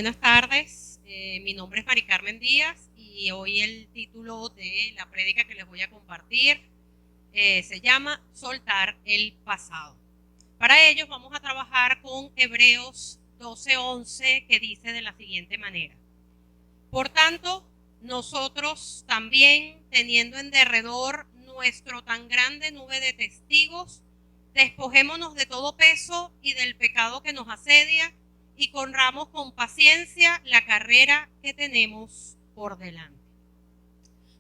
Buenas tardes, mi nombre es Mari Carmen Díaz y hoy el título de la prédica que les voy a compartir se llama Soltar el pasado. Para ello vamos a trabajar con Hebreos 12:11, que dice de la siguiente manera: por tanto, nosotros también, teniendo en derredor nuestro tan grande nube de testigos, despojémonos de todo peso y del pecado que nos asedia y corramos con paciencia la carrera que tenemos por delante.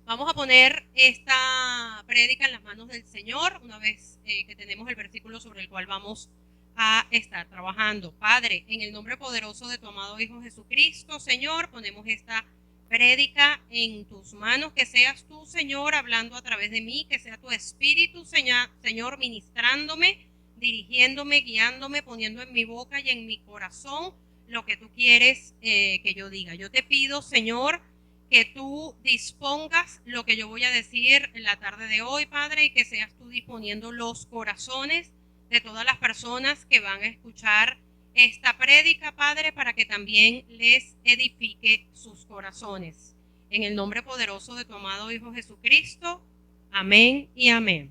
Vamos a poner esta prédica en las manos del Señor una vez que tenemos el versículo sobre el cual vamos a estar trabajando. Padre, en el nombre poderoso de tu amado Hijo Jesucristo, Señor, ponemos esta prédica en tus manos, que seas tú, Señor, hablando a través de mí, que sea tu Espíritu, Señor, ministrándome, dirigiéndome, guiándome, poniendo en mi boca y en mi corazón lo que tú quieres que yo diga. Yo te pido, Señor, que tú dispongas lo que yo voy a decir en la tarde de hoy, Padre, y que seas tú disponiendo los corazones de todas las personas que van a escuchar esta prédica, Padre, para que también les edifique sus corazones. En el nombre poderoso de tu amado Hijo Jesucristo, amén y amén.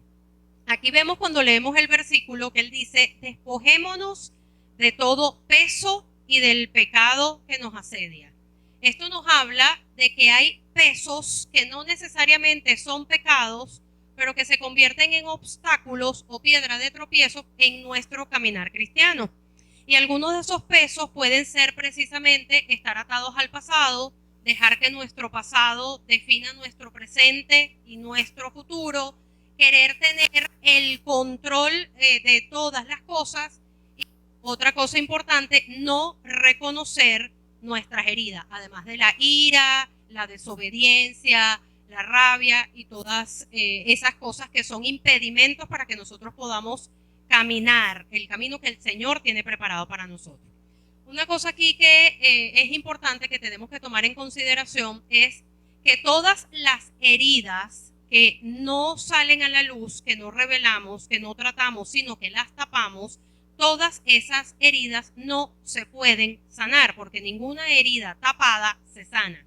Aquí vemos cuando leemos el versículo que él dice: despojémonos de todo peso y del pecado que nos asedia. Esto nos habla de que hay pesos que no necesariamente son pecados, pero que se convierten en obstáculos o piedra de tropiezo en nuestro caminar cristiano. Y algunos de esos pesos pueden ser precisamente estar atados al pasado, dejar que nuestro pasado defina nuestro presente y nuestro futuro, querer tener el control de todas las cosas. Y otra cosa importante, no reconocer nuestras heridas, además de la ira, la desobediencia, la rabia y todas esas cosas que son impedimentos para que nosotros podamos caminar el camino que el Señor tiene preparado para nosotros. Una cosa aquí que es importante que tenemos que tomar en consideración es que todas las heridas que no salen a la luz, que no revelamos, que no tratamos, sino que las tapamos, todas esas heridas no se pueden sanar, porque ninguna herida tapada se sana.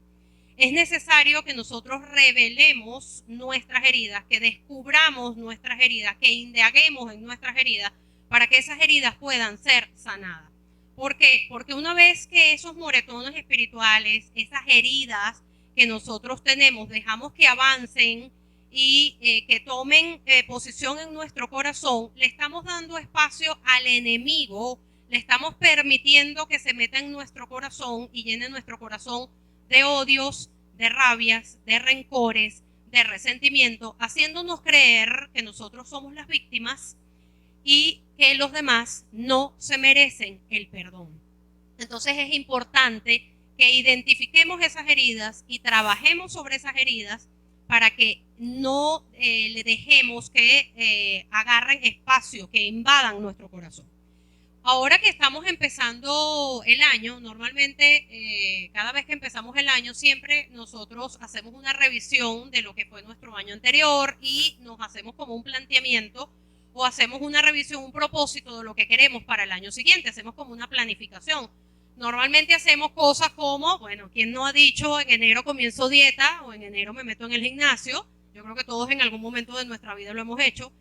Es necesario que nosotros revelemos nuestras heridas, que descubramos nuestras heridas, que indaguemos en nuestras heridas para que esas heridas puedan ser sanadas. ¿Por qué? Porque una vez que esos moretones espirituales, esas heridas que nosotros tenemos, dejamos que avancen y que tomen posición en nuestro corazón, le estamos dando espacio al enemigo, le estamos permitiendo que se meta en nuestro corazón y llene nuestro corazón de odios, de rabias, de rencores, de resentimiento, haciéndonos creer que nosotros somos las víctimas y que los demás no se merecen el perdón. Entonces es importante que identifiquemos esas heridas y trabajemos sobre esas heridas para que no le dejemos que agarren espacio, que invadan nuestro corazón. Ahora que estamos empezando el año, normalmente cada vez que empezamos el año siempre nosotros hacemos una revisión de lo que fue nuestro año anterior y nos hacemos como un planteamiento o hacemos una revisión, un propósito de lo que queremos para el año siguiente, hacemos como una planificación. Normalmente hacemos cosas como, bueno, ¿quién no ha dicho en enero comienzo dieta o en enero me meto en el gimnasio? Yo creo que todos en algún momento de nuestra vida lo hemos hecho.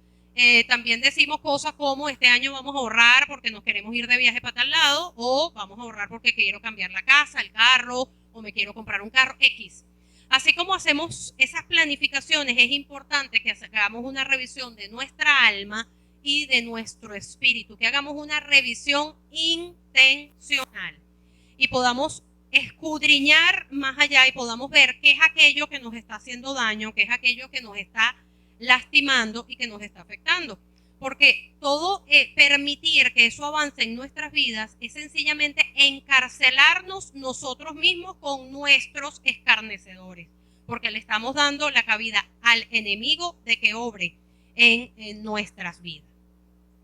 También decimos cosas como este año vamos a ahorrar porque nos queremos ir de viaje para tal lado, o vamos a ahorrar porque quiero cambiar la casa, el carro, o me quiero comprar un carro X. Así como hacemos esas planificaciones, es importante que hagamos una revisión de nuestra alma y de nuestro espíritu, que hagamos una revisión intencional y podamos escudriñar más allá y podamos ver qué es aquello que nos está haciendo daño, qué es aquello que nos está lastimando y que nos está afectando. Porque todo permitir que eso avance en nuestras vidas es sencillamente encarcelarnos nosotros mismos con nuestros escarnecedores, porque le estamos dando la cabida al enemigo de que obre en nuestras vidas.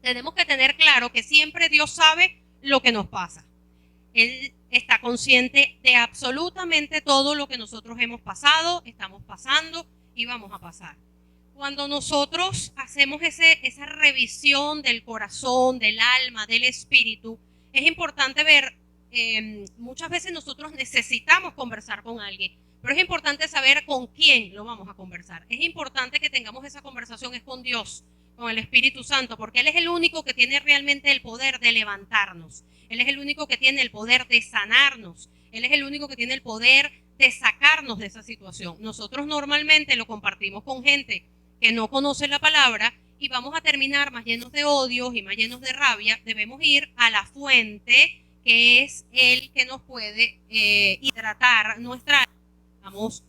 Tenemos que tener claro que siempre Dios sabe lo que nos pasa. Él está consciente de absolutamente todo lo que nosotros hemos pasado, estamos pasando y vamos a pasar. Cuando nosotros hacemos esa revisión del corazón, del alma, del espíritu, es importante ver muchas veces nosotros necesitamos conversar con alguien, pero es importante saber con quién lo vamos a conversar. Es importante que tengamos esa conversación es con Dios, con el Espíritu Santo, porque Él es el único que tiene realmente el poder de levantarnos. Él es el único que tiene el poder de sanarnos. Él es el único que tiene el poder de sacarnos de esa situación. Nosotros normalmente lo compartimos con gente que no conoce la palabra y vamos a terminar más llenos de odios y más llenos de rabia. Debemos ir a la fuente, que es el que nos puede hidratar nuestra alma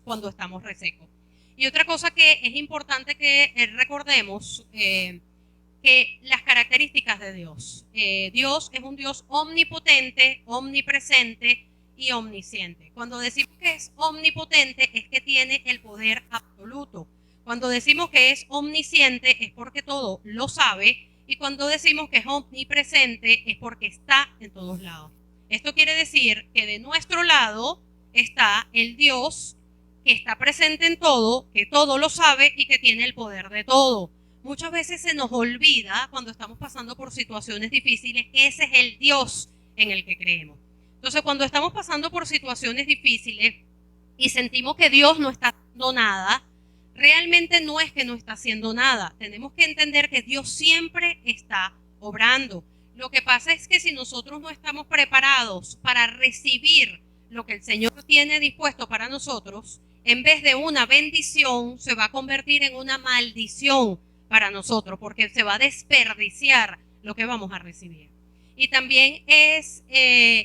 cuando estamos resecos. Y otra cosa que es importante que recordemos, que las características de Dios. Dios es un Dios omnipotente, omnipresente y omnisciente. Cuando decimos que es omnipotente es que tiene el poder absoluto. Cuando decimos que es omnisciente es porque todo lo sabe, y cuando decimos que es omnipresente es porque está en todos lados. Esto quiere decir que de nuestro lado está el Dios que está presente en todo, que todo lo sabe y que tiene el poder de todo. Muchas veces se nos olvida cuando estamos pasando por situaciones difíciles que ese es el Dios en el que creemos. Entonces, cuando estamos pasando por situaciones difíciles y sentimos que Dios no está haciendo nada, realmente no es que no está haciendo nada. Tenemos que entender que Dios siempre está obrando. Lo que pasa es que si nosotros no estamos preparados para recibir lo que el Señor tiene dispuesto para nosotros, en vez de una bendición, se va a convertir en una maldición para nosotros, porque se va a desperdiciar lo que vamos a recibir. Y también es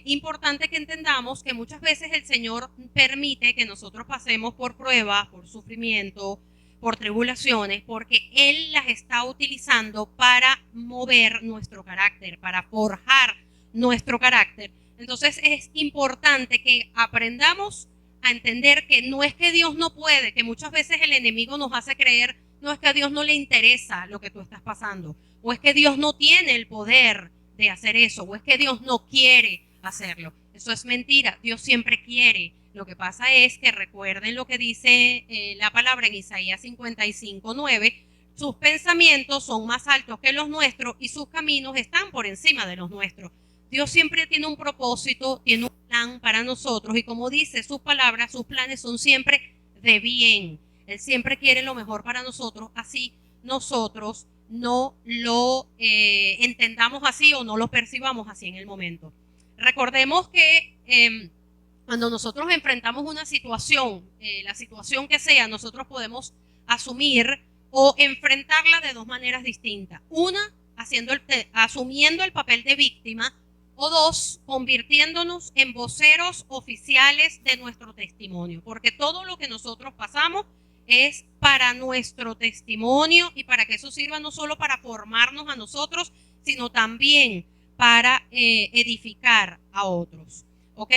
importante que entendamos que muchas veces el Señor permite que nosotros pasemos por pruebas, por sufrimiento, por tribulaciones, porque Él las está utilizando para mover nuestro carácter, para forjar nuestro carácter. Entonces es importante que aprendamos a entender que no es que Dios no puede, que muchas veces el enemigo nos hace creer, no es que a Dios no le interesa lo que tú estás pasando, o es que Dios no tiene el poder de hacer eso, o es que Dios no quiere hacerlo. Eso es mentira, Dios siempre quiere. Lo que pasa es que recuerden lo que dice la palabra en Isaías 55:9, sus pensamientos son más altos que los nuestros y sus caminos están por encima de los nuestros. Dios siempre tiene un propósito, tiene un plan para nosotros, y como dice sus palabras, sus planes son siempre de bien. Él siempre quiere lo mejor para nosotros, así nosotros no lo entendamos así o no lo percibamos así en el momento. Recordemos que cuando nosotros enfrentamos una situación, la situación que sea, nosotros podemos asumir o enfrentarla de dos maneras distintas. Una, asumiendo el papel de víctima, o dos, convirtiéndonos en voceros oficiales de nuestro testimonio, porque todo lo que nosotros pasamos es para nuestro testimonio y para que eso sirva no solo para formarnos a nosotros, sino también para edificar a otros. ¿Ok?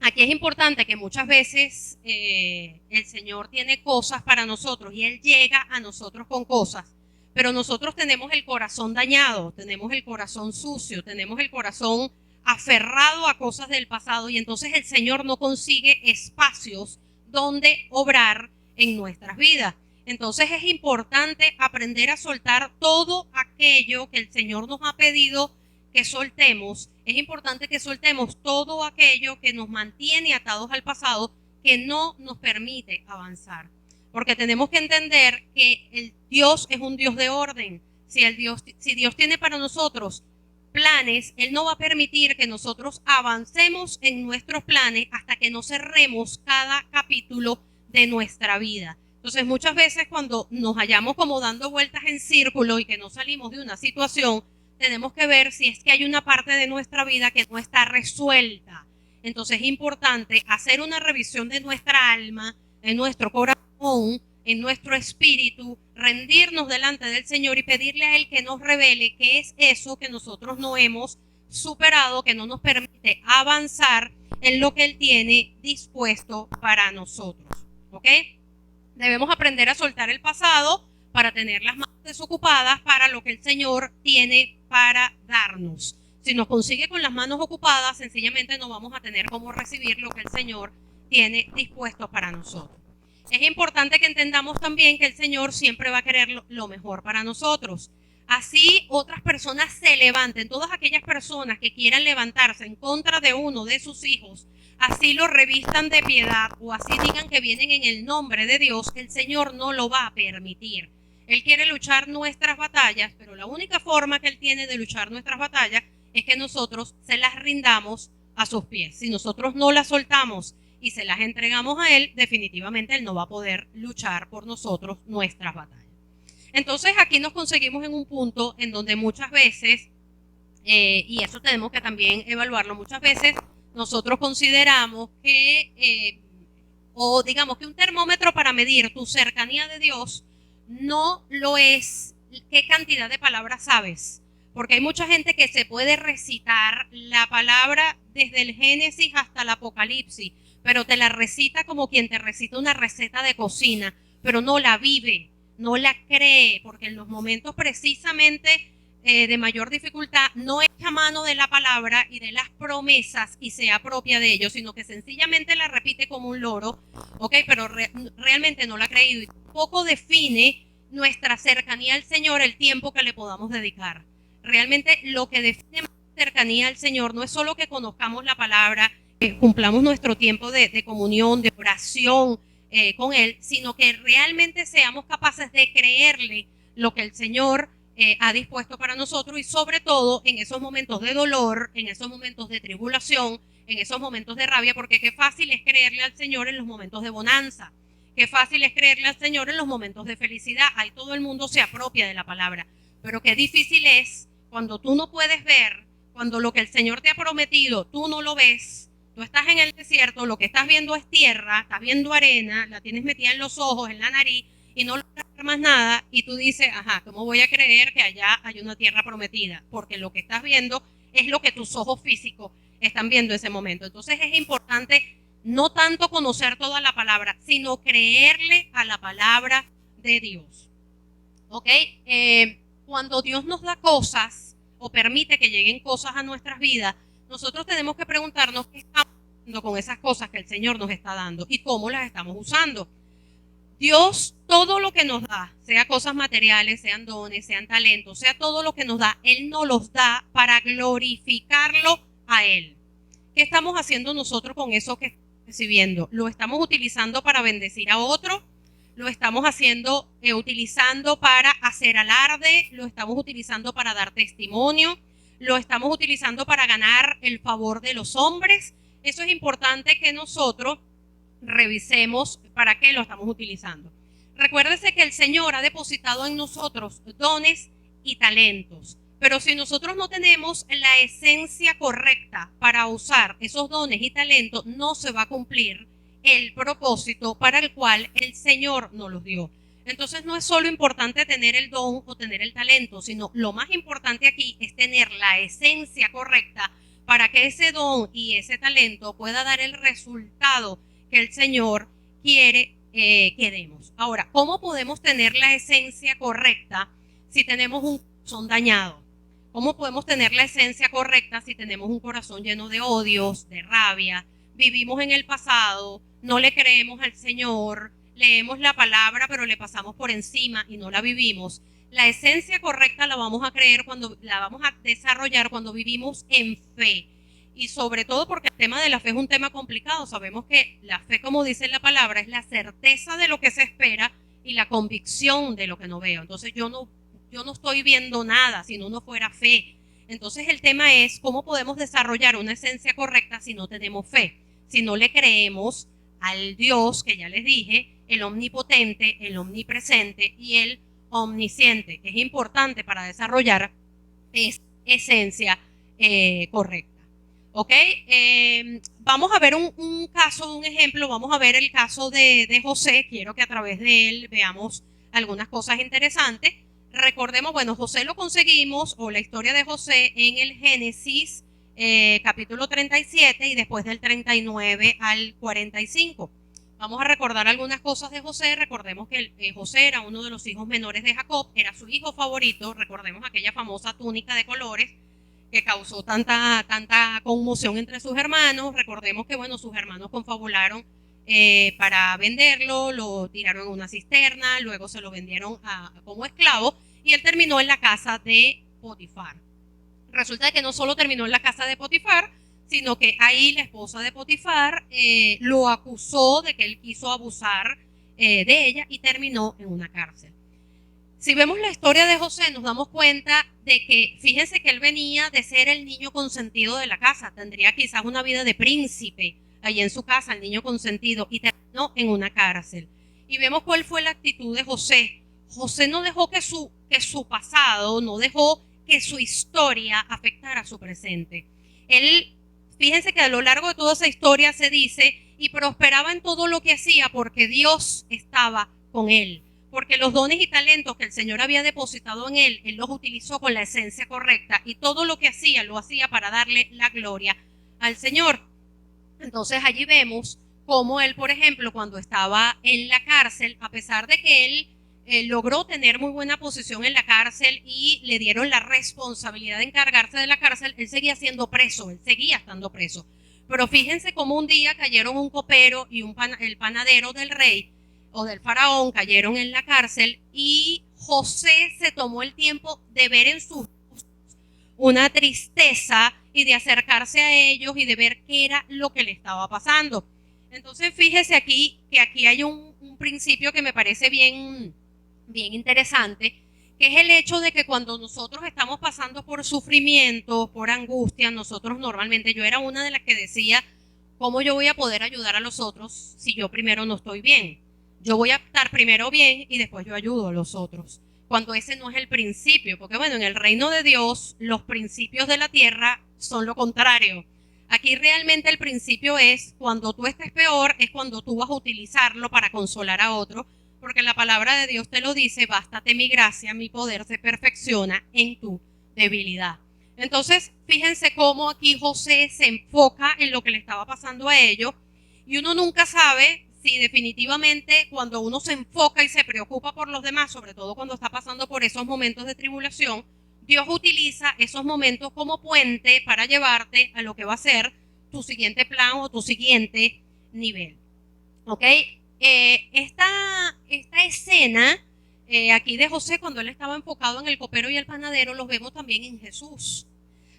Aquí es importante que muchas veces el Señor tiene cosas para nosotros y Él llega a nosotros con cosas, pero nosotros tenemos el corazón dañado, tenemos el corazón sucio, tenemos el corazón aferrado a cosas del pasado, y entonces el Señor no consigue espacios donde obrar en nuestras vidas. Entonces es importante aprender a soltar todo aquello que el Señor nos ha pedido que soltemos. Es importante que soltemos todo aquello que nos mantiene atados al pasado, que no nos permite avanzar. Porque tenemos que entender que el Dios es un Dios de orden. Si Dios tiene para nosotros planes, Él no va a permitir que nosotros avancemos en nuestros planes hasta que no cerremos cada capítulo de nuestra vida. Entonces, muchas veces cuando nos hallamos como dando vueltas en círculo y que no salimos de una situación, tenemos que ver si es que hay una parte de nuestra vida que no está resuelta. Entonces es importante hacer una revisión de nuestra alma, de nuestro corazón, en nuestro espíritu, rendirnos delante del Señor y pedirle a Él que nos revele qué es eso que nosotros no hemos superado, que no nos permite avanzar en lo que Él tiene dispuesto para nosotros. ¿Ok? Debemos aprender a soltar el pasado para tener las manos desocupadas para lo que el Señor tiene para darnos. Si nos consigue con las manos ocupadas, sencillamente no vamos a tener cómo recibir lo que el Señor tiene dispuesto para nosotros. Es importante que entendamos también que el Señor siempre va a querer lo mejor para nosotros. así otras personas se levanten, todas aquellas personas que quieran levantarse en contra de uno de sus hijos, así lo revistan de piedad o así digan que vienen en el nombre de Dios, el Señor no lo va a permitir. Él quiere luchar nuestras batallas, pero la única forma que Él tiene de luchar nuestras batallas es que nosotros se las rindamos a sus pies. Si nosotros no las soltamos y se las entregamos a Él, definitivamente Él no va a poder luchar por nosotros nuestras batallas. Entonces aquí nos conseguimos en un punto en donde muchas veces, y eso tenemos que también evaluarlo, muchas veces nosotros consideramos que, o digamos que un termómetro para medir tu cercanía de Dios no lo es qué cantidad de palabras sabes, porque hay mucha gente que se puede recitar la palabra desde el Génesis hasta el Apocalipsis, pero te la recita como quien te recita una receta de cocina, pero no la vive, no la cree, porque en los momentos precisamente de mayor dificultad no echa mano de la palabra y de las promesas y se apropia de ellos, sino que sencillamente la repite como un loro, ¿ok? Pero realmente no la ha creído y poco define nuestra cercanía al Señor el tiempo que le podamos dedicar. Realmente lo que define cercanía al Señor no es solo que conozcamos la palabra, que cumplamos nuestro tiempo de comunión, de oración con Él, sino que realmente seamos capaces de creerle lo que el Señor ha dispuesto para nosotros y sobre todo en esos momentos de dolor, en esos momentos de tribulación, en esos momentos de rabia, porque qué fácil es creerle al Señor en los momentos de bonanza, qué fácil es creerle al Señor en los momentos de felicidad, ahí todo el mundo se apropia de la palabra, pero qué difícil es cuando tú no puedes ver, cuando lo que el Señor te ha prometido tú no lo ves, tú estás en el desierto, lo que estás viendo es tierra, estás viendo arena, la tienes metida en los ojos, en la nariz, y no logras ver más nada, y tú dices, ajá, ¿cómo voy a creer que allá hay una tierra prometida? Porque lo que estás viendo es lo que tus ojos físicos están viendo en ese momento. Entonces es importante no tanto conocer toda la palabra, sino creerle a la palabra de Dios. ¿Ok? Cuando Dios nos da cosas o permite que lleguen cosas a nuestras vidas, nosotros tenemos que preguntarnos qué estamos haciendo con esas cosas que el Señor nos está dando y cómo las estamos usando. Dios, todo lo que nos da, sea cosas materiales, sean dones, sean talentos, sea todo lo que nos da, Él nos los da para glorificarlo a Él. ¿Qué estamos haciendo nosotros con eso que estamos recibiendo? ¿Lo estamos utilizando para bendecir a otro? ¿Lo estamos haciendo, utilizando para hacer alarde? ¿Lo estamos utilizando para dar testimonio? ¿Lo estamos utilizando para ganar el favor de los hombres? Eso es importante que nosotros revisemos para qué lo estamos utilizando. Recuérdese que el Señor ha depositado en nosotros dones y talentos, pero si nosotros no tenemos la esencia correcta para usar esos dones y talentos, no se va a cumplir el propósito para el cual el Señor nos los dio. Entonces no es solo importante tener el don o tener el talento, sino lo más importante aquí es tener la esencia correcta para que ese don y ese talento pueda dar el resultado que el Señor quiere que demos. Ahora, ¿cómo podemos tener la esencia correcta si tenemos un corazón dañado? ¿Cómo podemos tener la esencia correcta si tenemos un corazón lleno de odios, de rabia? Vivimos en el pasado, no le creemos al Señor, leemos la palabra pero le pasamos por encima y no la vivimos. La esencia correcta la vamos a desarrollar cuando vivimos en fe. Y sobre todo porque el tema de la fe es un tema complicado. Sabemos que la fe, como dice la palabra, es la certeza de lo que se espera y la convicción de lo que no veo. Entonces yo no estoy viendo nada si no fuera fe. Entonces el tema es cómo podemos desarrollar una esencia correcta si no tenemos fe, si no le creemos al Dios que ya les dije, el omnipotente, el omnipresente y el omnisciente, que es importante para desarrollar esa esencia correcta. ¿Ok? Vamos a ver un caso, un ejemplo, vamos a ver el caso de José. Quiero que a través de él veamos algunas cosas interesantes. Recordemos, bueno, José lo conseguimos, o la historia de José, en el Génesis capítulo 37 y después del 39 al 45. Vamos a recordar algunas cosas de José. Recordemos que José era uno de los hijos menores de Jacob, era su hijo favorito. Recordemos aquella famosa túnica de colores que causó tanta conmoción entre sus hermanos. Recordemos que, bueno, sus hermanos confabularon para venderlo, lo tiraron en una cisterna, luego se lo vendieron como esclavo y él terminó en la casa de Potifar. Resulta que no solo terminó en la casa de Potifar, sino que ahí la esposa de Potifar lo acusó de que él quiso abusar de ella y terminó en una cárcel. Si vemos la historia de José, nos damos cuenta de que, fíjense que él venía de ser el niño consentido de la casa, tendría quizás una vida de príncipe allí en su casa, el niño consentido, y terminó en una cárcel. Y vemos cuál fue la actitud de José. José no dejó que su pasado, no dejó que su historia afectara su presente. Él, fíjense que a lo largo de toda esa historia se dice, y prosperaba en todo lo que hacía porque Dios estaba con él. Porque los dones y talentos que el Señor había depositado en él, él los utilizó con la esencia correcta y todo lo que hacía, lo hacía para darle la gloria al Señor. Entonces allí vemos cómo él, por ejemplo, cuando estaba en la cárcel, a pesar de que él logró tener muy buena posición en la cárcel y le dieron la responsabilidad de encargarse de la cárcel, él seguía siendo preso, él seguía estando preso. Pero fíjense cómo un día cayeron un copero y el panadero del rey o del faraón cayeron en la cárcel y José se tomó el tiempo de ver en sus ojos una tristeza y de acercarse a ellos y de ver qué era lo que le estaba pasando. Entonces fíjese aquí que aquí hay un principio que me parece bien interesante, que es el hecho de que cuando nosotros estamos pasando por sufrimiento, por angustia, nosotros normalmente, yo era una de las que decía, ¿cómo yo voy a poder ayudar a los otros si yo primero no estoy bien? Yo voy a estar primero bien y después yo ayudo a los otros. Cuando ese no es el principio, porque bueno, en el reino de Dios los principios de la tierra son lo contrario. Aquí realmente el principio es cuando tú estés peor, es cuando tú vas a utilizarlo para consolar a otro, porque la palabra de Dios te lo dice, bástate mi gracia, mi poder se perfecciona en tu debilidad. Entonces, fíjense cómo aquí José se enfoca en lo que le estaba pasando a ellos y uno nunca sabe si definitivamente cuando uno se enfoca y se preocupa por los demás, sobre todo cuando está pasando por esos momentos de tribulación, Dios utiliza esos momentos como puente para llevarte a lo que va a ser tu siguiente plan o tu siguiente nivel. ¿Ok? Esta escena aquí de José, cuando él estaba enfocado en el copero y el panadero, los vemos también en Jesús.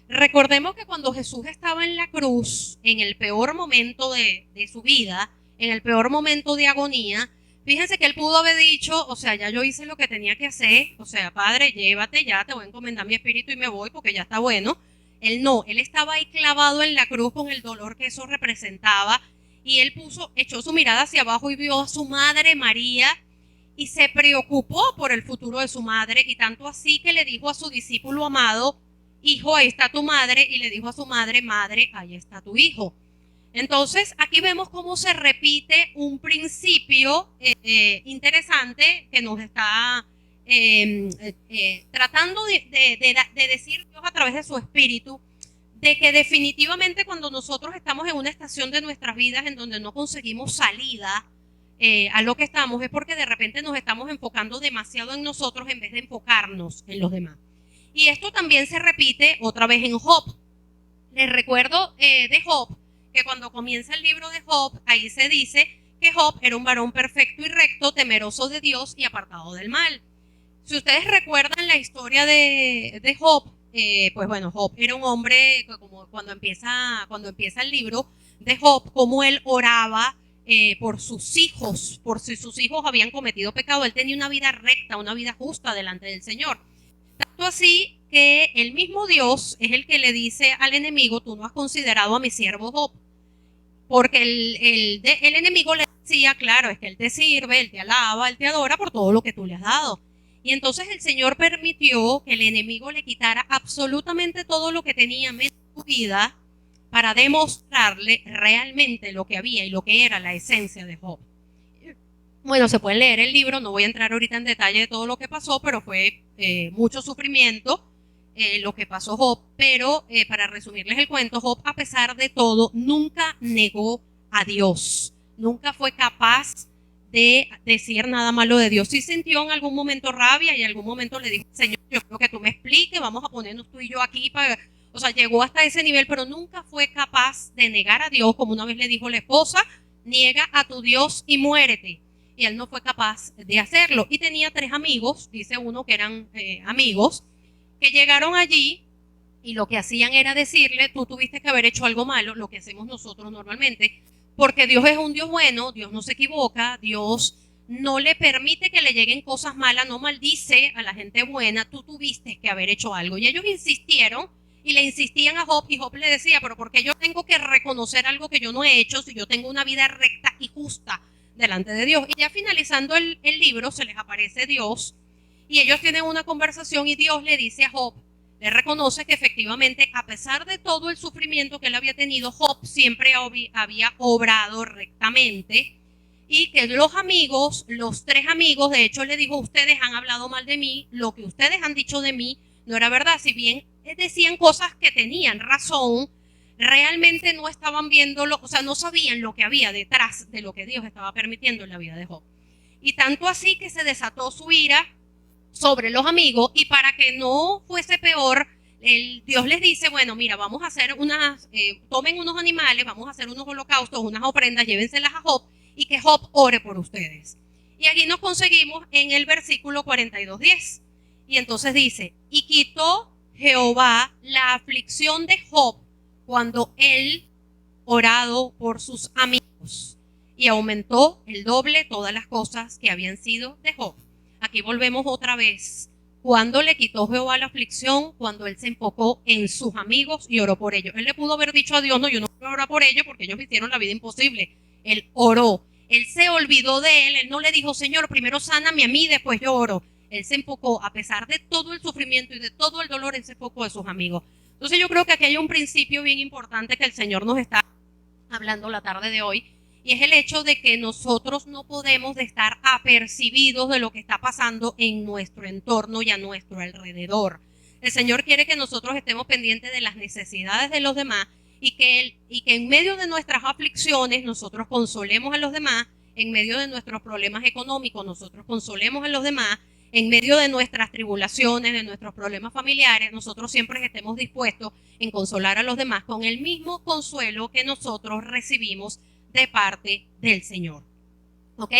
Recordemos que cuando Jesús estaba en la cruz, en el peor momento de su vida, en el peor momento de agonía, fíjense que él pudo haber dicho, o sea, ya yo hice lo que tenía que hacer, o sea, Padre, llévate ya, te voy a encomendar mi espíritu y me voy porque ya está bueno. Él no, él estaba ahí clavado en la cruz con el dolor que eso representaba y él echó su mirada hacia abajo y vio a su madre María y se preocupó por el futuro de su madre y tanto así que le dijo a su discípulo amado, hijo, ahí está tu madre, y le dijo a su madre, madre, ahí está tu hijo. Entonces, aquí vemos cómo se repite un principio interesante que nos está tratando de decir Dios a través de su espíritu, de que definitivamente cuando nosotros estamos en una estación de nuestras vidas en donde no conseguimos salida a lo que estamos, es porque de repente nos estamos enfocando demasiado en nosotros en vez de enfocarnos en los demás. Y esto también se repite otra vez en Job. Les recuerdo de Job, que cuando comienza el libro de Job, ahí se dice que Job era un varón perfecto y recto, temeroso de Dios y apartado del mal. Si ustedes recuerdan la historia de Job, pues bueno, Job era un hombre, como cuando empieza el libro de Job, como él oraba por sus hijos, por si sus hijos habían cometido pecado. Él tenía una vida recta, una vida justa delante del Señor. Tanto así que el mismo Dios es el que le dice al enemigo, tú no has considerado a mi siervo Job. Porque el enemigo le decía, claro, es que él te sirve, él te alaba, él te adora por todo lo que tú le has dado. Y entonces el Señor permitió que el enemigo le quitara absolutamente todo lo que tenía en su vida para demostrarle realmente lo que había y lo que era la esencia de Job. Bueno, se puede leer el libro, no voy a entrar ahorita en detalle de todo lo que pasó, pero fue mucho sufrimiento lo que pasó Job, pero para resumirles el cuento, Job a pesar de todo nunca negó a Dios, nunca fue capaz de decir nada malo de Dios. Sí sintió en algún momento rabia y en algún momento le dijo, Señor, yo creo que tú me expliques, vamos a ponernos tú y yo aquí para... O sea, llegó hasta ese nivel, pero nunca fue capaz de negar a Dios, como una vez le dijo la esposa, niega a tu Dios y muérete. y él no fue capaz de hacerlo. Y tenía 3 amigos, dice uno que eran amigos, que llegaron allí y lo que hacían era decirle, tú tuviste que haber hecho algo malo, lo que hacemos nosotros normalmente, porque Dios es un Dios bueno, Dios no se equivoca, Dios no le permite que le lleguen cosas malas, no maldice a la gente buena, tú tuviste que haber hecho algo. Y ellos insistieron y le insistían a Job, y Job le decía, pero ¿por qué yo tengo que reconocer algo que yo no he hecho si yo tengo una vida recta y justa delante de Dios? Y ya finalizando el libro se les aparece Dios y ellos tienen una conversación y Dios le dice a Job, le reconoce que efectivamente, a pesar de todo el sufrimiento que él había tenido, Job siempre había obrado rectamente, y que los amigos, los 3 amigos, de hecho le dijo, ustedes han hablado mal de mí, lo que ustedes han dicho de mí no era verdad, si bien decían cosas que tenían razón, realmente no estaban viéndolo, o sea, no sabían lo que había detrás de lo que Dios estaba permitiendo en la vida de Job. Y tanto así que se desató su ira sobre los amigos, y para que no fuese peor, Dios les dice, bueno, mira, vamos a hacer tomen unos animales, vamos a hacer unos holocaustos, unas ofrendas, llévenselas a Job, y que Job ore por ustedes. Y aquí nos conseguimos en el versículo 42:10. Y entonces dice, y quitó Jehová la aflicción de Job cuando él orado por sus amigos, y aumentó el doble todas las cosas que habían sido de Job. Aquí volvemos otra vez. Cuando le quitó Jehová la aflicción, cuando él se enfocó en sus amigos y oró por ellos. Él le pudo haber dicho a Dios, no, yo no voy a orar por ellos porque ellos me hicieron la vida imposible. Él oró. Él se olvidó de él no le dijo, Señor, primero sáname a mí, después yo oro. Él se enfocó, a pesar de todo el sufrimiento y de todo el dolor, él se enfocó en sus amigos. Entonces yo creo que aquí hay un principio bien importante que el Señor nos está hablando la tarde de hoy, y es el hecho de que nosotros no podemos estar apercibidos de lo que está pasando en nuestro entorno y a nuestro alrededor. El Señor quiere que nosotros estemos pendientes de las necesidades de los demás, y que en medio de nuestras aflicciones nosotros consolemos a los demás, en medio de nuestros problemas económicos nosotros consolemos a los demás, en medio de nuestras tribulaciones, de nuestros problemas familiares, nosotros siempre estemos dispuestos en consolar a los demás con el mismo consuelo que nosotros recibimos de parte del Señor. ¿Ok?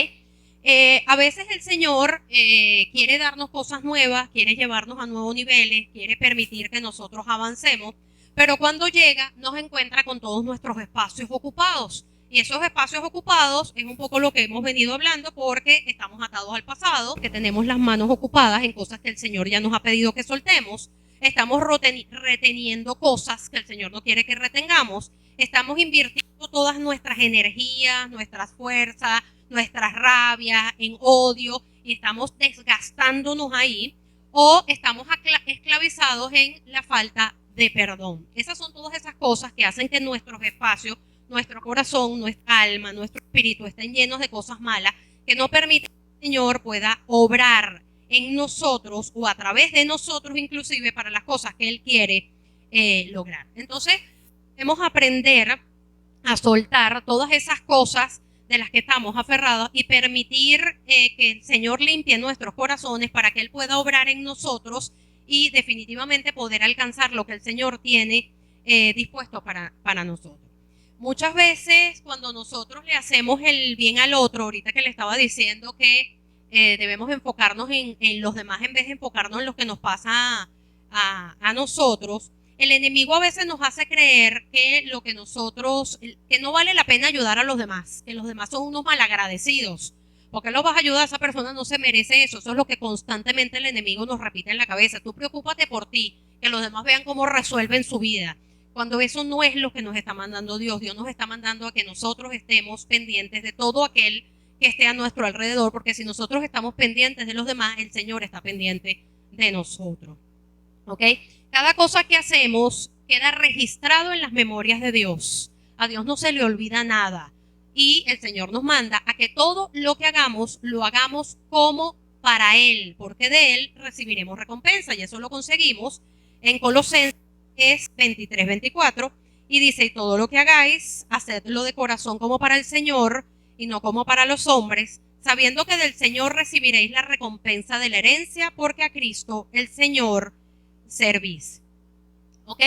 A veces el Señor quiere darnos cosas nuevas, quiere llevarnos a nuevos niveles, quiere permitir que nosotros avancemos, pero cuando llega nos encuentra con todos nuestros espacios ocupados. Y esos espacios ocupados es un poco lo que hemos venido hablando, porque estamos atados al pasado, que tenemos las manos ocupadas en cosas que el Señor ya nos ha pedido que soltemos, estamos reteniendo cosas que el Señor no quiere que retengamos, estamos invirtiendo todas nuestras energías, nuestras fuerzas, nuestras rabias en odio, y estamos desgastándonos ahí, o estamos esclavizados en la falta de perdón. Esas son todas esas cosas que hacen que nuestros espacios, nuestro corazón, nuestra alma, nuestro espíritu estén llenos de cosas malas que no permiten que el Señor pueda obrar en nosotros o a través de nosotros, inclusive para las cosas que Él quiere lograr. Entonces debemos aprender a soltar todas esas cosas de las que estamos aferrados y permitir que el Señor limpie nuestros corazones para que Él pueda obrar en nosotros y definitivamente poder alcanzar lo que el Señor tiene dispuesto para nosotros. Muchas veces cuando nosotros le hacemos el bien al otro, ahorita que le estaba diciendo que debemos enfocarnos en los demás en vez de enfocarnos en lo que nos pasa a nosotros, el enemigo a veces nos hace creer que que no vale la pena ayudar a los demás, que los demás son unos malagradecidos. ¿Por qué los vas a ayudar? Esa persona no se merece eso. Eso es lo que constantemente el enemigo nos repite en la cabeza. Tú preocúpate por ti, que los demás vean cómo resuelven su vida. Cuando eso no es lo que nos está mandando Dios. Dios nos está mandando a que nosotros estemos pendientes de todo aquel que esté a nuestro alrededor, porque si nosotros estamos pendientes de los demás, el Señor está pendiente de nosotros. ¿Ok? Cada cosa que hacemos queda registrado en las memorias de Dios. A Dios no se le olvida nada. Y el Señor nos manda a que todo lo que hagamos, lo hagamos como para Él, porque de Él recibiremos recompensa. Y eso lo conseguimos en Colosenses 23:24. Y dice, y todo lo que hagáis, hacedlo de corazón como para el Señor y no como para los hombres, sabiendo que del Señor recibiréis la recompensa de la herencia, porque a Cristo el Señor servís. ¿Ok?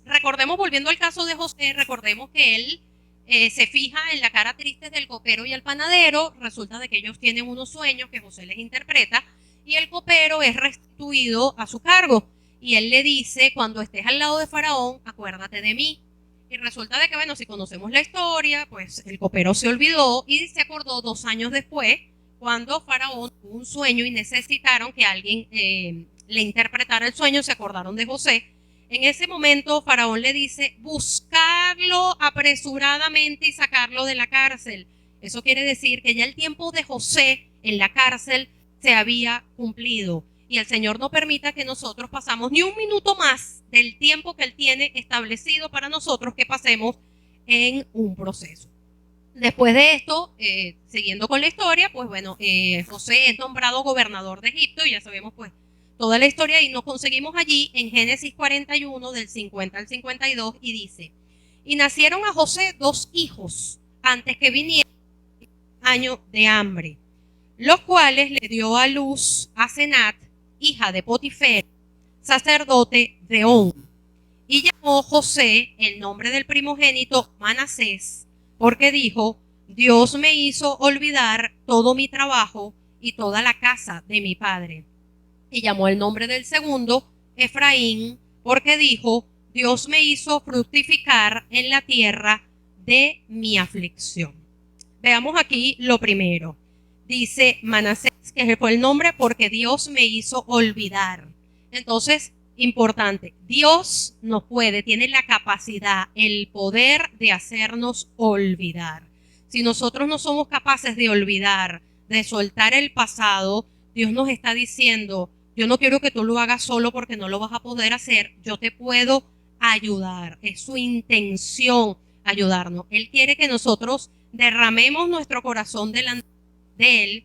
Recordemos, volviendo al caso de José, recordemos que él se fija en la cara triste del copero y el panadero. Resulta de que ellos tienen unos sueños que José les interpreta y el copero es restituido a su cargo. Y él le dice, cuando estés al lado de Faraón, acuérdate de mí. Y resulta de que, bueno, si conocemos la historia, pues el copero se olvidó y se acordó 2 años después, cuando Faraón tuvo un sueño y necesitaron que alguien le interpretara el sueño, se acordaron de José. En ese momento Faraón le dice, buscarlo apresuradamente y sacarlo de la cárcel. Eso quiere decir que ya el tiempo de José en la cárcel se había cumplido. Y el Señor no permita que nosotros pasamos ni un minuto más del tiempo que Él tiene establecido para nosotros que pasemos en un proceso. Después de esto, siguiendo con la historia, pues bueno, José es nombrado gobernador de Egipto y ya sabemos pues toda la historia y nos conseguimos allí en Génesis 41 del 50 al 52 y dice, y nacieron a José 2 hijos antes que viniera el año de hambre, los cuales le dio a luz a Senat, hija de Potifera, sacerdote de On, y llamó José el nombre del primogénito Manasés, porque dijo, Dios me hizo olvidar todo mi trabajo y toda la casa de mi padre. Y llamó el nombre del segundo Efraín, porque dijo, Dios me hizo fructificar en la tierra de mi aflicción. Veamos aquí lo primero. Dice Manasés, que fue el nombre porque Dios me hizo olvidar. Entonces, importante, Dios nos puede, tiene la capacidad, el poder de hacernos olvidar. Si nosotros no somos capaces de olvidar, de soltar el pasado, Dios nos está diciendo, yo no quiero que tú lo hagas solo porque no lo vas a poder hacer, yo te puedo ayudar. Es su intención ayudarnos. Él quiere que nosotros derramemos nuestro corazón delante de Él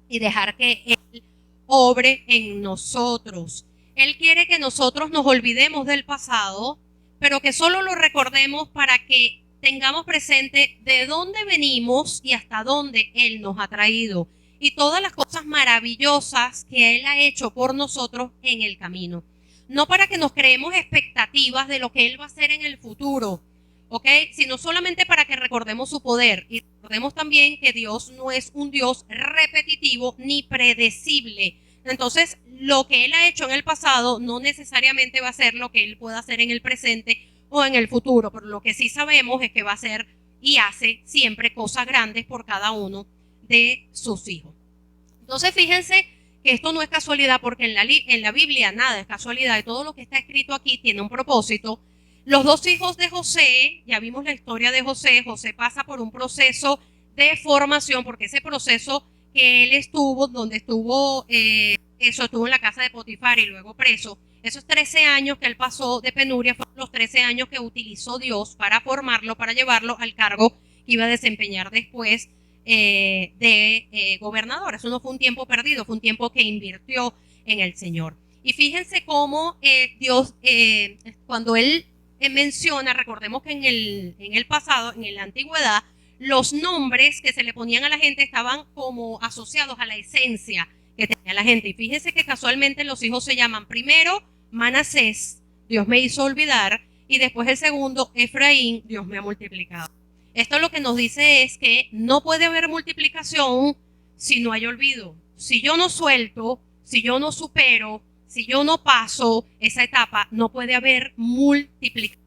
y dejar que Él obre en nosotros. Él quiere que nosotros nos olvidemos del pasado, pero que solo lo recordemos para que tengamos presente de dónde venimos y hasta dónde Él nos ha traído y todas las cosas maravillosas que Él ha hecho por nosotros en el camino. No para que nos creemos expectativas de lo que Él va a hacer en el futuro, ¿ok? Sino solamente para que recordemos su poder y recordemos también que Dios no es un Dios repetitivo ni predecible. Entonces, lo que Él ha hecho en el pasado no necesariamente va a ser lo que Él pueda hacer en el presente o en el futuro, pero lo que sí sabemos es que va a hacer y hace siempre cosas grandes por cada uno de sus hijos. Entonces, fíjense que esto no es casualidad porque en la Biblia nada es casualidad y todo lo que está escrito aquí tiene un propósito. Los 2 hijos de José, ya vimos la historia de José. José pasa por un proceso de formación porque ese proceso que él estuvo, donde estuvo, estuvo en la casa de Potifar y luego preso, esos 13 años que él pasó de penuria fueron los 13 años que utilizó Dios para formarlo, para llevarlo al cargo que iba a desempeñar después de gobernador. Eso no fue un tiempo perdido, fue un tiempo que invirtió en el Señor. Y fíjense cómo Dios, cuando Él menciona, recordemos que en el pasado, en la antigüedad, los nombres que se le ponían a la gente estaban como asociados a la esencia que tenía la gente. Y fíjense que casualmente los hijos se llaman primero Manasés, Dios me hizo olvidar, y después el segundo, Efraín, Dios me ha multiplicado. Esto lo que nos dice es que no puede haber multiplicación si no hay olvido. Si yo no suelto, si yo no supero, si yo no paso esa etapa, no puede haber multiplicación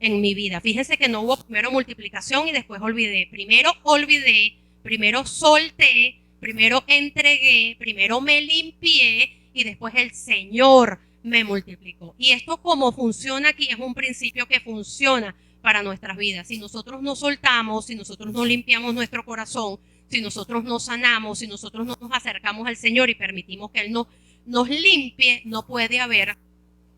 en mi vida. Fíjense que no hubo primero multiplicación y después olvidé. Primero olvidé, primero solté, primero entregué, primero me limpié y después el Señor me multiplicó. Y esto como funciona aquí es un principio que funciona para nuestras vidas. Si nosotros no soltamos, si nosotros no limpiamos nuestro corazón, si nosotros no sanamos, si nosotros no nos acercamos al Señor y permitimos que Él nos limpie, no puede haber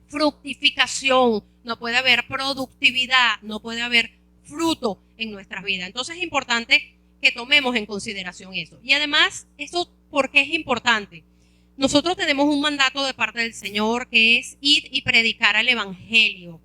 fructificación, no puede haber productividad, no puede haber fruto en nuestras vidas. Entonces es importante que tomemos en consideración eso. Y además, ¿eso por qué es importante? Nosotros tenemos un mandato de parte del Señor que es ir y predicar el Evangelio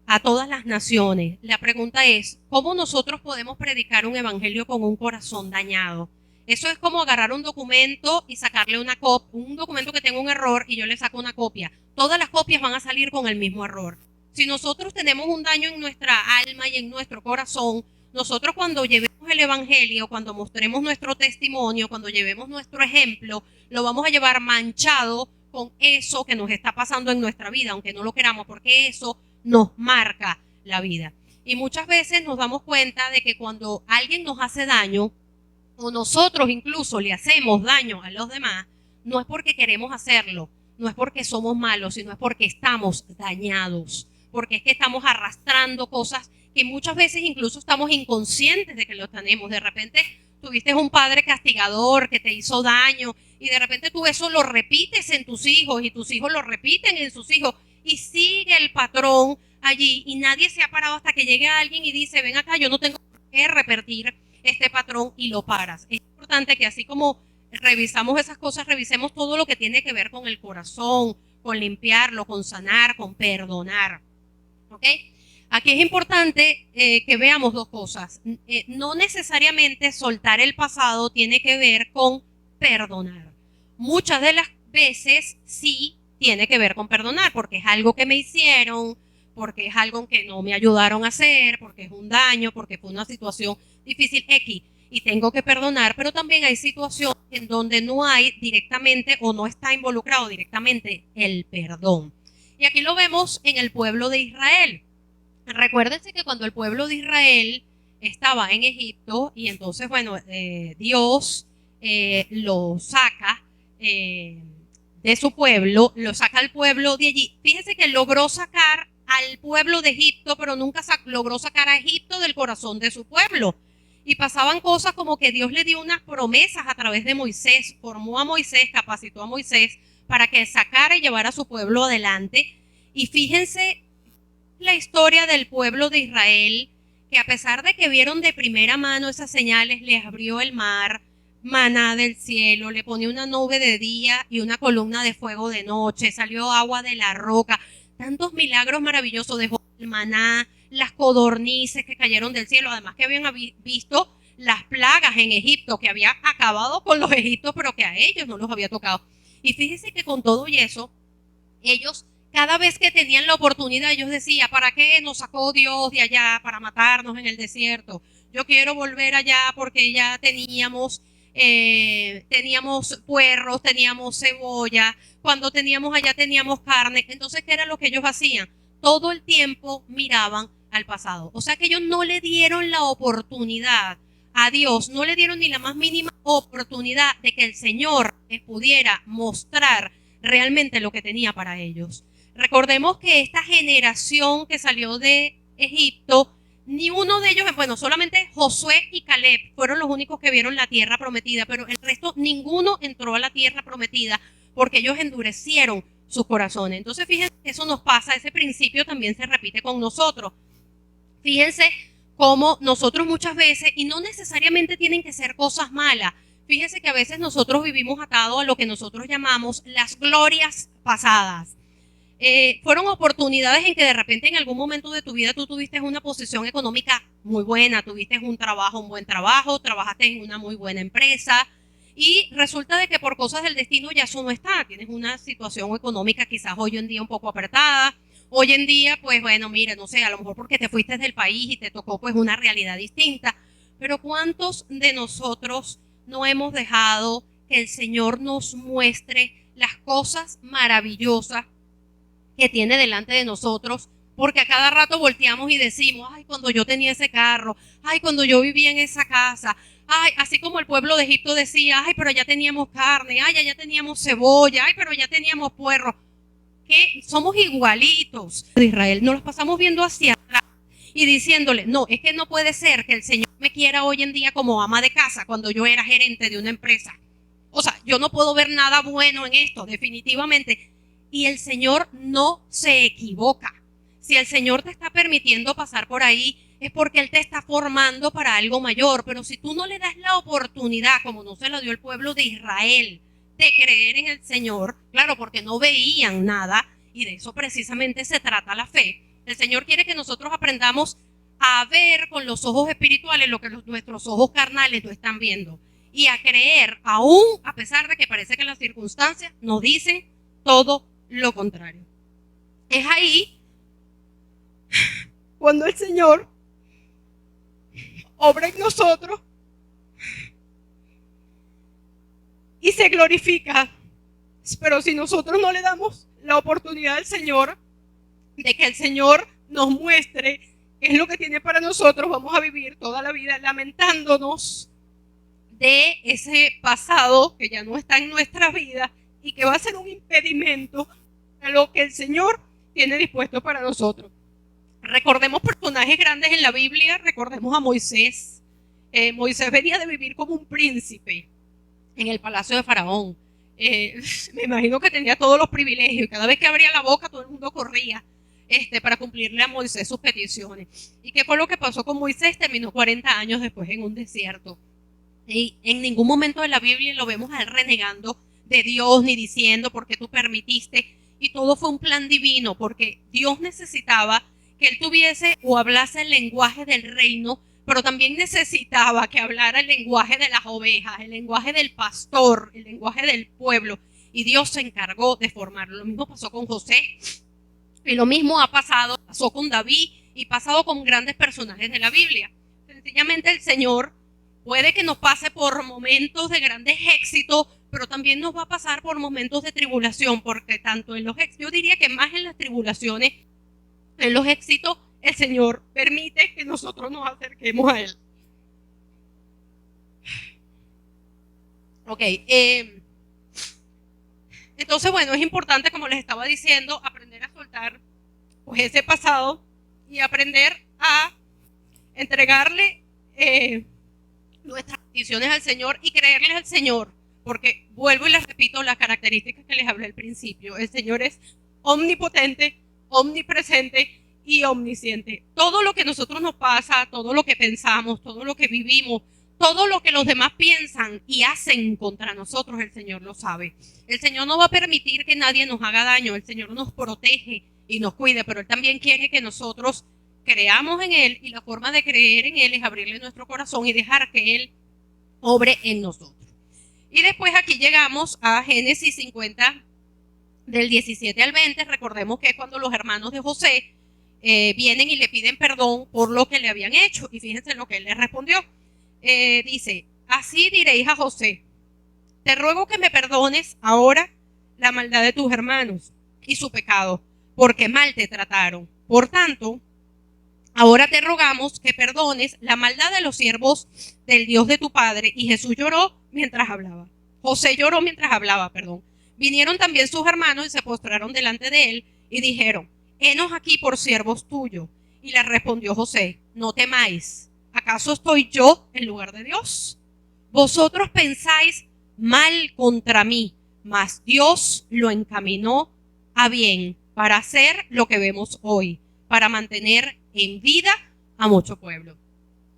a todas las naciones. La pregunta es, ¿cómo nosotros podemos predicar un evangelio con un corazón dañado? Eso es como agarrar un documento y sacarle una copia, un documento que tenga un error y yo le saco una copia. Todas las copias van a salir con el mismo error. Si nosotros tenemos un daño en nuestra alma y en nuestro corazón, nosotros cuando llevemos el evangelio, cuando mostremos nuestro testimonio, cuando llevemos nuestro ejemplo, lo vamos a llevar manchado con eso que nos está pasando en nuestra vida, aunque no lo queramos, porque eso nos marca la vida. Y muchas veces nos damos cuenta de que cuando alguien nos hace daño, o nosotros incluso le hacemos daño a los demás, no es porque queremos hacerlo, no es porque somos malos, sino es porque estamos dañados, porque es que estamos arrastrando cosas que muchas veces incluso estamos inconscientes de que lo tenemos. De repente tuviste un padre castigador que te hizo daño y de repente tú eso lo repites en tus hijos y tus hijos lo repiten en sus hijos y sigue el patrón allí y nadie se ha parado hasta que llegue alguien y dice, ven acá, yo no tengo que repetir este patrón y lo paras. Es importante que así como revisamos esas cosas, revisemos todo lo que tiene que ver con el corazón, con limpiarlo, con sanar, con perdonar. ¿Ok? Aquí es importante que veamos dos cosas. No necesariamente soltar el pasado tiene que ver con perdonar. Muchas de las veces sí tiene que ver con perdonar, porque es algo que me hicieron, porque es algo que no me ayudaron a hacer, porque es un daño, porque fue una situación difícil X y tengo que perdonar, pero también hay situaciones en donde no hay directamente o no está involucrado directamente el perdón. Y aquí lo vemos en el pueblo de Israel. Recuérdense que cuando el pueblo de Israel estaba en Egipto y entonces, bueno, Dios lo saca de su pueblo, lo saca al pueblo de allí. Fíjense que logró sacar al pueblo de Egipto, pero nunca logró sacar a Egipto del corazón de su pueblo. Y pasaban cosas como que Dios le dio unas promesas a través de Moisés, formó a Moisés, capacitó a Moisés para que sacara y llevara a su pueblo adelante. Y fíjense la historia del pueblo de Israel, que a pesar de que vieron de primera mano esas señales, les abrió el mar, maná del cielo, le ponía una nube de día y una columna de fuego de noche, salió agua de la roca, tantos milagros maravillosos, dejó el maná, las codornices que cayeron del cielo, además que habían visto las plagas en Egipto, que había acabado con los egipcios, pero que a ellos no los había tocado. Y fíjense que con todo y eso, ellos cada vez que tenían la oportunidad, ellos decían, ¿para qué nos sacó Dios de allá para matarnos en el desierto? Yo quiero volver allá porque ya teníamos puerros, teníamos cebolla, cuando teníamos allá teníamos carne. Entonces, ¿qué era lo que ellos hacían? Todo el tiempo miraban al pasado. O sea que ellos no le dieron la oportunidad a Dios, no le dieron ni la más mínima oportunidad de que el Señor les pudiera mostrar realmente lo que tenía para ellos. Recordemos que esta generación que salió de Egipto, ni uno de ellos, bueno, solamente Josué y Caleb fueron los únicos que vieron la tierra prometida, pero el resto, ninguno entró a la tierra prometida porque ellos endurecieron sus corazones. Entonces, fíjense que eso nos pasa, ese principio también se repite con nosotros. Fíjense cómo nosotros muchas veces, y no necesariamente tienen que ser cosas malas, fíjense que a veces nosotros vivimos atados a lo que nosotros llamamos las glorias pasadas. Fueron oportunidades en que de repente en algún momento de tu vida tú tuviste una posición económica muy buena, tuviste un buen trabajo, trabajaste en una muy buena empresa y resulta de que por cosas del destino ya eso no está, tienes una situación económica quizás hoy en día un poco apretada, hoy en día pues bueno, mira, no sé, a lo mejor porque te fuiste del país y te tocó pues una realidad distinta, pero ¿cuántos de nosotros no hemos dejado que el Señor nos muestre las cosas maravillosas que tiene delante de nosotros? Porque a cada rato volteamos y decimos, ay, cuando yo tenía ese carro, ay, cuando yo vivía en esa casa, ay, así como el pueblo de Egipto decía, ay, pero ya teníamos carne, ay, ya teníamos cebolla, ay, pero ya teníamos puerro, que somos igualitos de Israel, nos los pasamos viendo hacia atrás y diciéndole, no, es que no puede ser que el Señor me quiera hoy en día como ama de casa cuando yo era gerente de una empresa. O sea, yo no puedo ver nada bueno en esto, definitivamente. Y el Señor no se equivoca. Si el Señor te está permitiendo pasar por ahí, es porque Él te está formando para algo mayor. Pero si tú no le das la oportunidad, como no se lo dio el pueblo de Israel, de creer en el Señor, claro, porque no veían nada, y de eso precisamente se trata la fe. El Señor quiere que nosotros aprendamos a ver con los ojos espirituales lo que nuestros ojos carnales no están viendo. Y a creer, aún a pesar de que parece que las circunstancias nos dicen todo lo contrario. Es ahí cuando el Señor obra en nosotros y se glorifica. Pero si nosotros no le damos la oportunidad al Señor de que el Señor nos muestre qué es lo que tiene para nosotros, vamos a vivir toda la vida lamentándonos de ese pasado que ya no está en nuestra vida y que va a ser un impedimento a lo que el Señor tiene dispuesto para nosotros. Recordemos personajes grandes en la Biblia, recordemos a Moisés. Moisés venía de vivir como un príncipe en el palacio de Faraón. Me imagino que tenía todos los privilegios y cada vez que abría la boca todo el mundo corría para cumplirle a Moisés sus peticiones. ¿Y qué fue lo que pasó con Moisés? Terminó 40 años después en un desierto. Y en ningún momento de la Biblia lo vemos a él renegando de Dios ni diciendo por qué tú permitiste. Y todo fue un plan divino porque Dios necesitaba que él tuviese o hablase el lenguaje del reino, pero también necesitaba que hablara el lenguaje de las ovejas, el lenguaje del pastor, el lenguaje del pueblo. Y Dios se encargó de formarlo. Lo mismo pasó con José y lo mismo pasó con David y pasado con grandes personajes de la Biblia. Sencillamente el Señor puede que nos pase por momentos de grandes éxitos, pero también nos va a pasar por momentos de tribulación, porque tanto en los éxitos, yo diría que más en las tribulaciones, en los éxitos, el Señor permite que nosotros nos acerquemos a Él. Ok, entonces bueno, es importante, como les estaba diciendo, aprender a soltar pues ese pasado y aprender a entregarle nuestras peticiones al Señor y creerles al Señor, porque vuelvo y les repito las características que les hablé al principio. El Señor es omnipotente, omnipresente y omnisciente. Todo lo que a nosotros nos pasa, todo lo que pensamos, todo lo que vivimos, todo lo que los demás piensan y hacen contra nosotros, el Señor lo sabe. El Señor no va a permitir que nadie nos haga daño, el Señor nos protege y nos cuide, pero Él también quiere que nosotros creamos en Él, y la forma de creer en Él es abrirle nuestro corazón y dejar que Él obre en nosotros. Y después aquí llegamos a Génesis 50, del 17 al 20. Recordemos que es cuando los hermanos de José vienen y le piden perdón por lo que le habían hecho. Y fíjense lo que él les respondió. Dice, así diréis a José, te ruego que me perdones ahora la maldad de tus hermanos y su pecado, porque mal te trataron. Por tanto, ahora te rogamos que perdones la maldad de los siervos del Dios de tu padre. Y Jesús lloró mientras hablaba. José lloró mientras hablaba, perdón. Vinieron también sus hermanos y se postraron delante de él y dijeron, henos aquí por siervos tuyos. Y le respondió José, no temáis, ¿acaso estoy yo en lugar de Dios? Vosotros pensáis mal contra mí, mas Dios lo encaminó a bien para hacer lo que vemos hoy, para mantener en vida a mucho pueblo.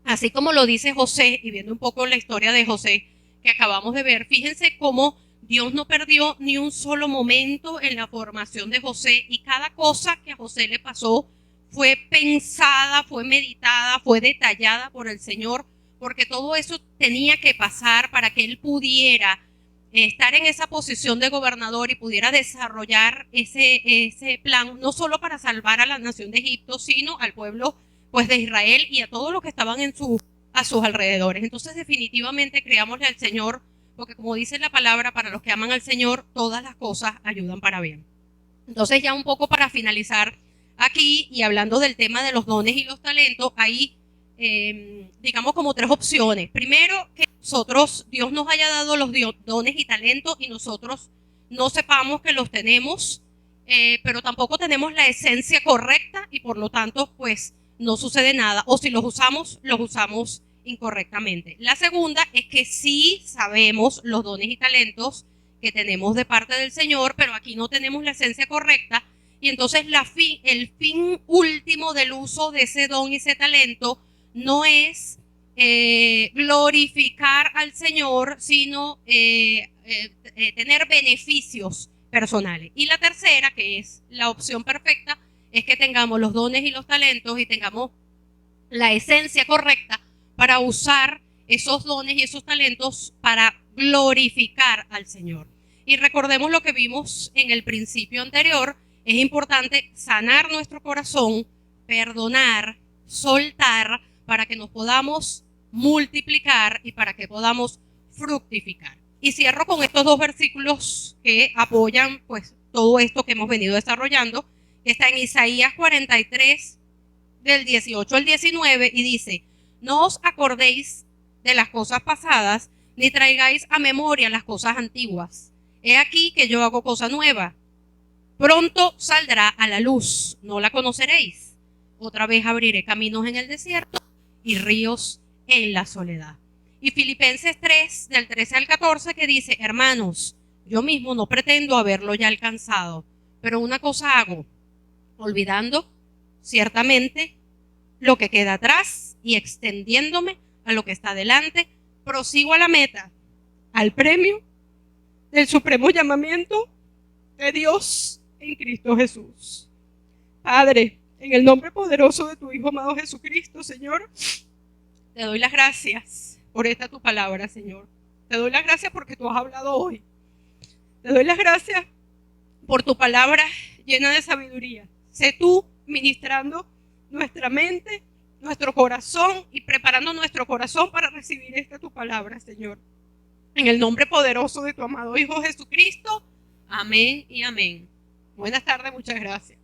Así como lo dice José, y viendo un poco la historia de José que acabamos de ver, fíjense cómo Dios no perdió ni un solo momento en la formación de José, y cada cosa que a José le pasó fue pensada, fue meditada, fue detallada por el Señor, porque todo eso tenía que pasar para que él pudiera estar en esa posición de gobernador y pudiera desarrollar ese plan, no solo para salvar a la nación de Egipto, sino al pueblo pues de Israel y a todos los que estaban a sus alrededores. Entonces definitivamente creámosle al Señor, porque como dice la palabra, para los que aman al Señor, todas las cosas ayudan para bien. Entonces ya un poco para finalizar aquí y hablando del tema de los dones y los talentos, hay digamos como tres opciones. Primero, que nosotros, Dios nos haya dado los dones y talentos y nosotros no sepamos que los tenemos, pero tampoco tenemos la esencia correcta y por lo tanto pues no sucede nada, o si los usamos incorrectamente. La segunda es que sí sabemos los dones y talentos que tenemos de parte del Señor, pero aquí no tenemos la esencia correcta, y entonces el fin último del uso de ese don y ese talento no es glorificar al Señor, sino tener beneficios personales. Y la tercera, que es la opción perfecta, es que tengamos los dones y los talentos y tengamos la esencia correcta para usar esos dones y esos talentos para glorificar al Señor. Y recordemos lo que vimos en el principio anterior, es importante sanar nuestro corazón, perdonar, soltar, para que nos podamos multiplicar y para que podamos fructificar. Y cierro con estos dos versículos que apoyan pues todo esto que hemos venido desarrollando, que está en Isaías 43, del 18 al 19, y dice: no os acordéis de las cosas pasadas, ni traigáis a memoria las cosas antiguas. He aquí que yo hago cosa nueva. Pronto saldrá a la luz, no la conoceréis. Otra vez abriré caminos en el desierto y ríos en la soledad. Y Filipenses 3, del 13 al 14, que dice: hermanos, yo mismo no pretendo haberlo ya alcanzado, pero una cosa hago, olvidando ciertamente lo que queda atrás y extendiéndome a lo que está delante, prosigo a la meta, al premio del supremo llamamiento de Dios en Cristo Jesús. Padre, en el nombre poderoso de tu Hijo amado Jesucristo, Señor, te doy las gracias por esta tu palabra, Señor. Te doy las gracias porque tú has hablado hoy. Te doy las gracias por tu palabra llena de sabiduría. Sé tú ministrando nuestra mente, nuestro corazón y preparando nuestro corazón para recibir esta tu palabra, Señor. En el nombre poderoso de tu amado Hijo Jesucristo. Amén y amén. Buenas tardes, muchas gracias.